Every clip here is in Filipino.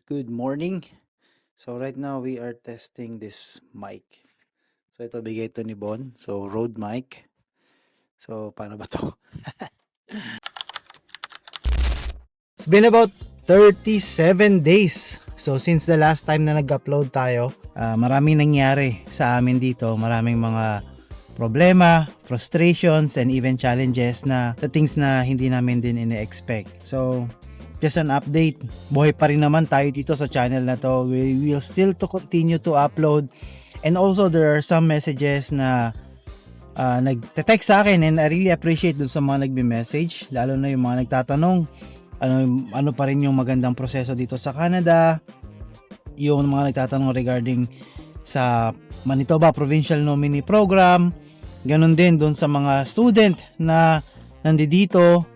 good morning. So right now we are testing this mic. So ito bigay ito ni Bon. So Rode mic. So paano ba to? It's been about 37 days. So since the last time na nag-upload tayo, maraming nangyari sa amin dito. Maraming mga problema, frustrations, and even challenges na the things na hindi namin din ine-expect. So just an update, buhay pa rin naman tayo dito sa channel na to. We will still to continue to upload. And also there are some messages na nagte-text sa akin, and I really appreciate dun sa mga nagme-message, lalo na yung mga nagtatanong ano pa rin yung magandang proseso dito sa Canada, yung mga nagtatanong regarding sa Manitoba Provincial Nominee Program, ganun din dun sa mga student na nandito.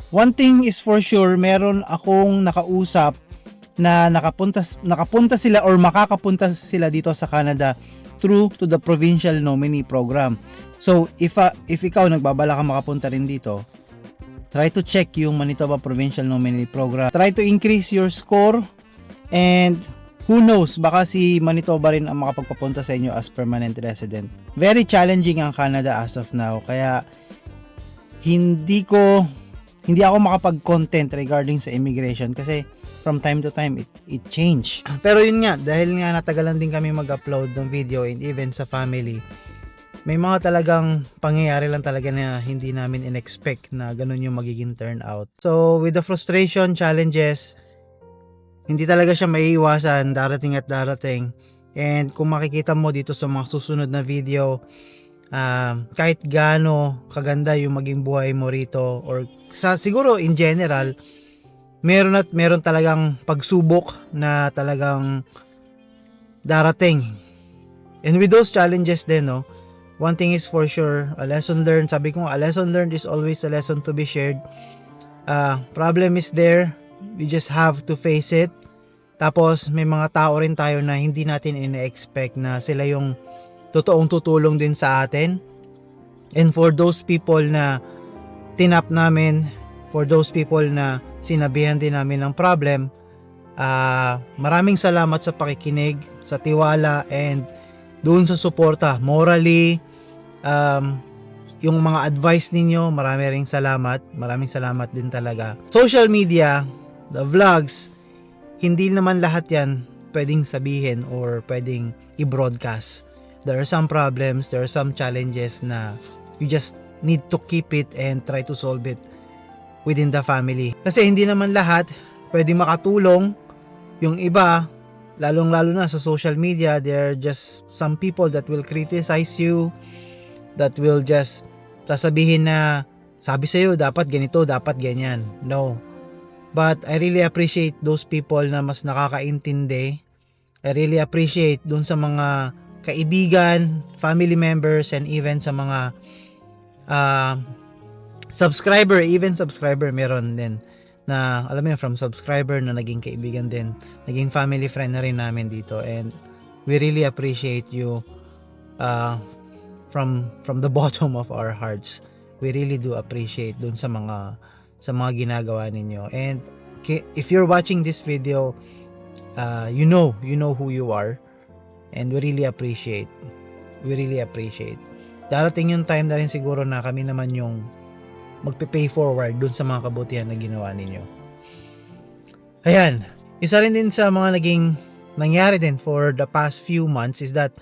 One thing is for sure, meron akong nakausap na nakapunta sila or makakapunta sila dito sa Canada through to the Provincial Nominee Program. So if ikaw nagbabala ka makapunta rin dito, try to check yung Manitoba Provincial Nominee Program. Try to increase your score, and who knows, baka si Manitoba rin ang makapagpapunta sa inyo as permanent resident. Very challenging ang Canada as of now, kaya hindi ako makapag-content regarding sa immigration kasi from time to time it change. Pero yun nga, dahil nga natagalan din kami mag-upload ng video, and even sa family, may mga talagang pangyayari lang talaga na hindi namin in-expect na ganun yung magiging turnout. So with the frustration, challenges, hindi talaga siya maiiwasan, darating at darating. And kung makikita mo dito sa mga susunod na video, kahit gaano kaganda yung maging buhay mo rito, or siguro in general, meron talagang pagsubok na talagang darating. And with those challenges din, no, one thing is for sure, a lesson learned. Sabi ko, a lesson learned is always a lesson to be shared. Problem is there, we just have to face it. Tapos may mga tao rin tayo na hindi natin ina-expect na sila yung totoong tutulong din sa atin. And for those people na tinap namin, for those people na sinabihan din namin ng problem, maraming salamat sa pakikinig, sa tiwala, and doon sa suporta morally, yung mga advice ninyo, maraming salamat din talaga. Social media, the vlogs, hindi naman lahat yan pwedeng sabihin or pwedeng i-broadcast. There are some problems, there are some challenges na you just need to keep it and try to solve it within the family. Kasi hindi naman lahat pwedeng makatulong. Yung iba, lalong-lalo na sa social media, there are just some people that will criticize you, that will just sasabihin na sabi sa'yo dapat ganito, dapat ganyan. No. But I really appreciate those people na mas nakakaintindi. I really appreciate dun sa mga kaibigan, family members, and even sa mga subscriber, meron din na, alam mo yun, from subscriber na naging kaibigan din, naging family friend na rin namin dito. And we really appreciate you from the bottom of our hearts. We really do appreciate dun sa mga ginagawa ninyo. And if you're watching this video, you know who you are, and we really appreciate. Darating yung time na rin siguro na kami naman yung magpe-pay forward dun sa mga kabutihan na ginawa ninyo. Ayan, isa rin din sa mga nangyari din for the past few months is that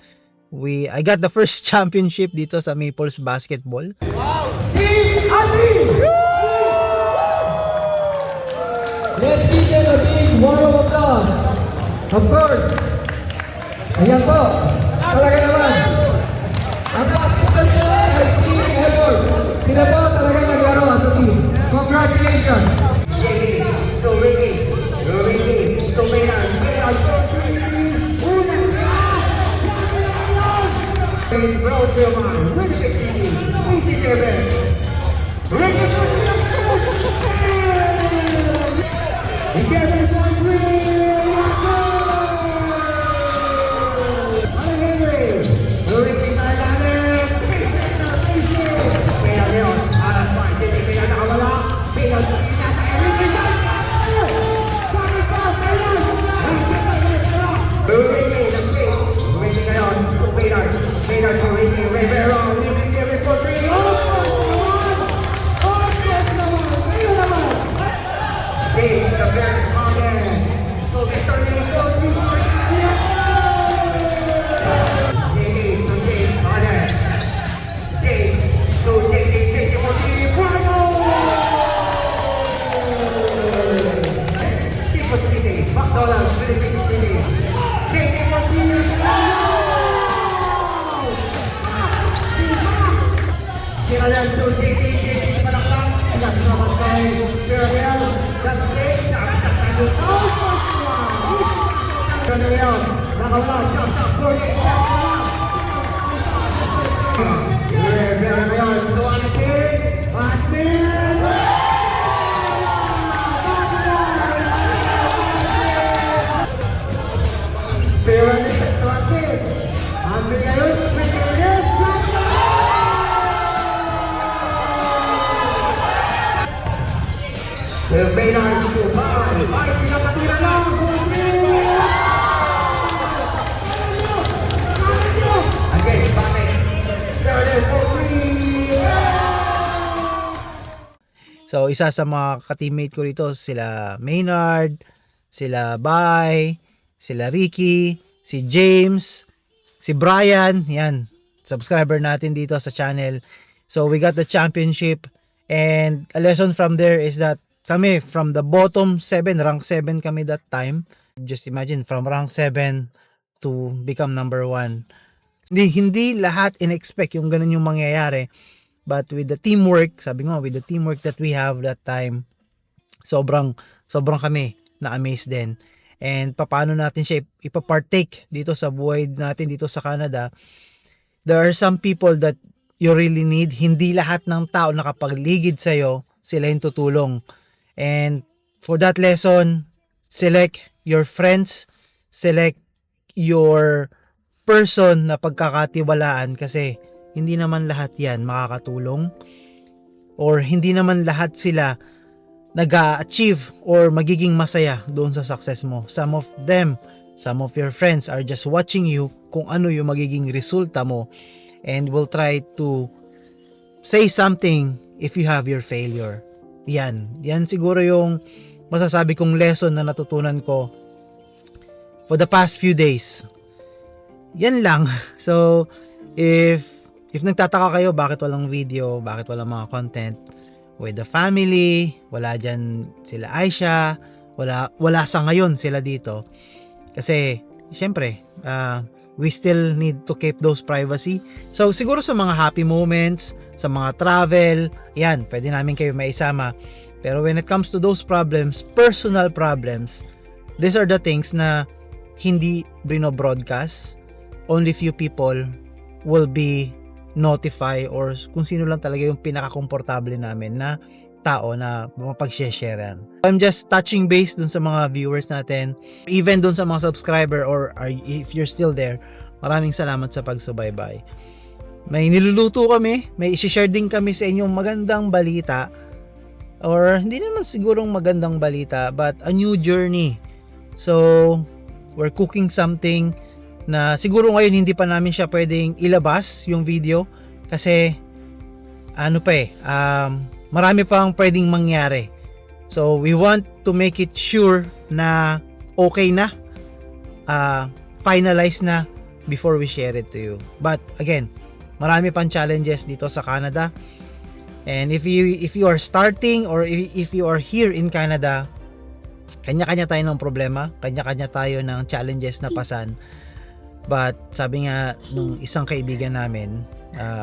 I got the first championship dito sa Maples Basketball. Wow! Team Ati! Let's give them a big round of applause. Of course. Ayan po. Talaga naman. Ang basketball nila ay team effort. Sila po talaga naglaro sa team. Congratulations. Para McDonald's, Philippines City. JT Martinez. Kirayan to JT Palakpak. That's naman kay Kirayan. That's it. Nakakasaksak tayo. Kirayan. Nakawala. Shot. 48. Kirayan. Tuan King. Martin. Kirayan. Tuan King. Ambil ngayon. Kirayan. Maynard to Bay. Bay, pinapatira lang. Again, bakit? So, isa sa mga ka-teammate ko dito, sila Maynard, sila Bay, sila Ricky, si James, si Brian, yan, subscriber natin dito sa channel. So, we got the championship, and a lesson from there is that kami, from the bottom 7, rank 7 kami that time. Just imagine, from rank 7 to become number 1. Hindi lahat in-expect yung ganun yung mangyayari. But with the teamwork, sabi nga, with the teamwork that we have that time, sobrang kami na-amaze din. And paano natin siya ipapartake dito sa buhay natin dito sa Canada. There are some people that you really need. Hindi lahat ng tao nakapagligid sa'yo, sila yung tutulong. And for that lesson, select your friends, select your person na pagkakatiwalaan, kasi hindi naman lahat yan makakatulong, or hindi naman lahat sila nag-a-achieve or magiging masaya doon sa success mo. Some of them, some of your friends are just watching you kung ano yung magiging resulta mo, and will try to say something if you have your failure. Yan siguro yung masasabi kong lesson na natutunan ko for the past few days. Yan lang. So, if nagtataka kayo bakit walang video, bakit walang mga content with the family, wala dyan sila Aisha, wala sa ngayon sila dito. Kasi, syempre, we still need to keep those privacy. So, siguro sa mga happy moments, sa mga travel, yan, pwede namin kayo maisama. Pero when it comes to those problems, personal problems, these are the things na hindi broadcast. Only few people will be notify, or kung sino lang talaga yung pinaka-komportable namin na tao na mapag-share. I'm just touching base dun sa mga viewers natin, even dun sa mga subscriber, or if you're still there, maraming salamat sa pagsubaybay. May niluluto kami, may i-share din kami sa inyong magandang balita, or hindi naman sigurong magandang balita, but a new journey. So, we're cooking something na siguro ngayon hindi pa namin siya pwedeng ilabas yung video, kasi marami pang pwedeng mangyari. So we want to make it sure na okay na, finalize na before we share it to you. But again, marami pang challenges dito sa Canada, and if you are starting, or if you are here in Canada, kanya-kanya tayo ng problema, kanya-kanya tayo ng challenges na pasan. But sabi nga nung isang kaibigan namin,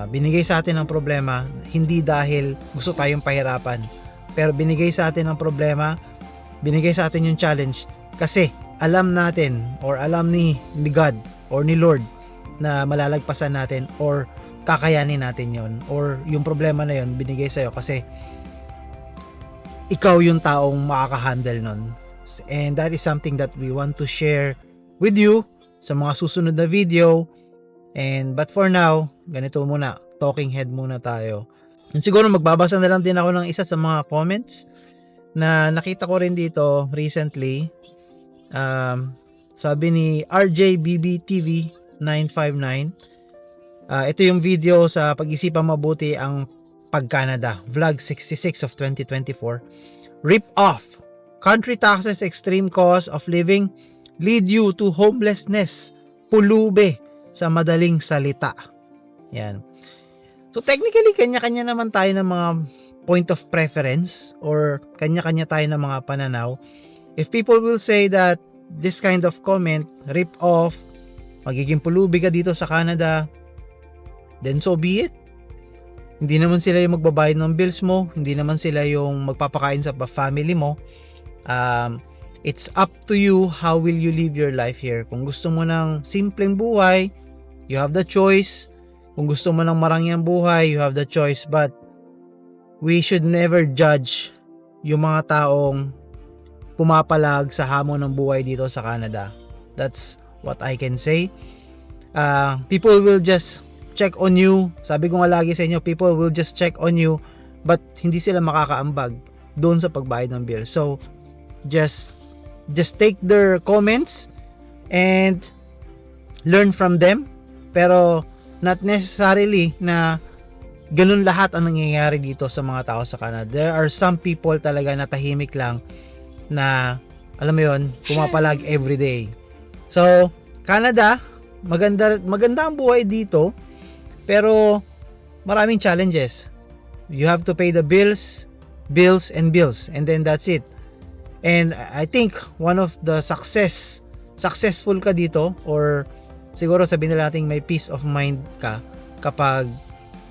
binigay sa atin ang problema hindi dahil gusto tayong pahirapan, pero binigay sa atin ang problema, binigay sa atin yung challenge kasi alam natin, or alam ni God or ni Lord na malalagpasan natin, or kakayanin natin yon, or yung problema na yon binigay sa'yo kasi ikaw yung taong makaka-handle nun. And that is something that we want to share with you sa mga susunod na video. But for now, ganito muna, talking head muna tayo. And siguro magbabasa na lang din ako ng isa sa mga comments na nakita ko rin dito recently. Sabi ni RJBBTV 959, ito yung video sa Pag-isipan Mabuti ang Pag-Canada, Vlog 66 of 2024. Rip off. Country taxes, extreme cost of living lead you to homelessness. Pulube sa madaling salita. Yan. So technically, kanya-kanya naman tayo ng mga point of preference, or kanya-kanya tayo ng mga pananaw. if people will say that this kind of comment, rip off, magiging pulubi ka dito sa Canada, then so be it. Hindi naman sila yung magbabayad ng bills mo, hindi naman sila yung magpapakain sa family mo. It's up to you how will you live your life here. Kung gusto mo ng simpleng buhay, you have the choice. Kung gusto mo ng marangyang buhay, you have the choice. But we should never judge yung mga taong pumapalag sa hamon ng buhay dito sa Canada. That's what I can say. People will just check on you. Sabi ko nga lagi sa inyo, people will just check on you, but hindi sila makakaambag doon sa pagbayad ng bill. So, just take their comments and learn from them. Pero, not necessarily na ganun lahat ang nangyayari dito sa mga tao sa Canada. There are some people talaga na tahimik lang na, alam mo yun, pumapalag everyday. So, Canada, maganda ang buhay dito, pero maraming challenges. You have to pay the bills, and then that's it. And I think one of the successful ka dito, or siguro sabihin na natin may peace of mind ka kapag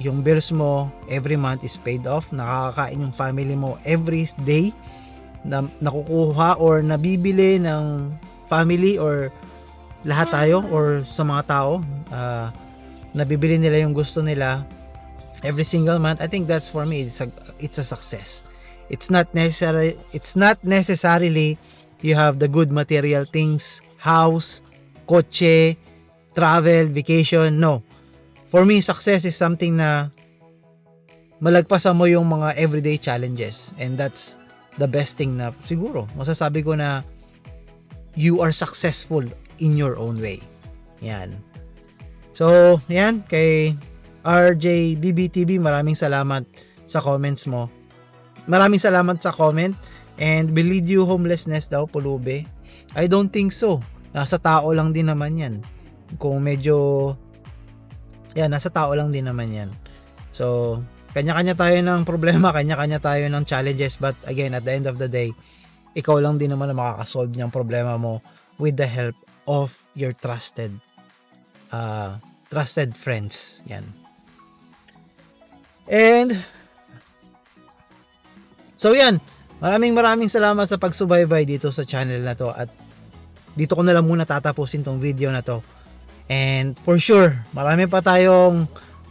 yung bills mo every month is paid off, nakakakain yung family mo every day, na nakukuha or nabibili ng family or lahat tayo or sa mga tao, nabibili nila yung gusto nila every single month. I think that's for me, it's a success. It's not necessarily you have the good material things, house, kotse, travel, vacation. No. For me, success is something na malagpasan mo yung mga everyday challenges, and that's the best thing na siguro masasabi ko na you are successful in your own way. Yan. So, yan, kay RJ BBTV, maraming salamat sa comments mo. Maraming salamat sa comment. And will lead you homelessness daw, pulubi? I don't think so. Nasa tao lang din naman yan. Kung medyo, yan, nasa tao lang din naman yan. So, kanya-kanya tayo ng problema, kanya-kanya tayo ng challenges. But again, at the end of the day, ikaw lang din naman na makakasolve niyang problema mo with the help of your trusted friends. Yan. And so yan, maraming salamat sa pagsubaybay dito sa channel na to, at dito ko na lang muna tatapusin tong video na to. And for sure, marami pa tayong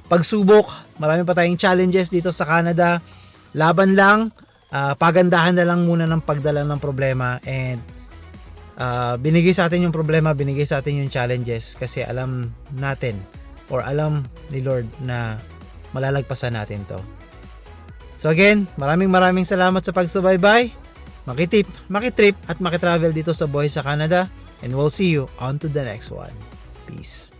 pagsubok, marami pa tayong challenges dito sa Canada. Laban lang, pagandahan na lang muna ng pagdala ng problema, and binigay sa atin yung problema, binigay sa atin yung challenges kasi alam natin or alam ni Lord na malalagpasan natin to. So again, maraming salamat sa pagsubaybay. Makitrip at makitravel dito sa buhay sa Canada, and we'll see you on to the next one. Peace.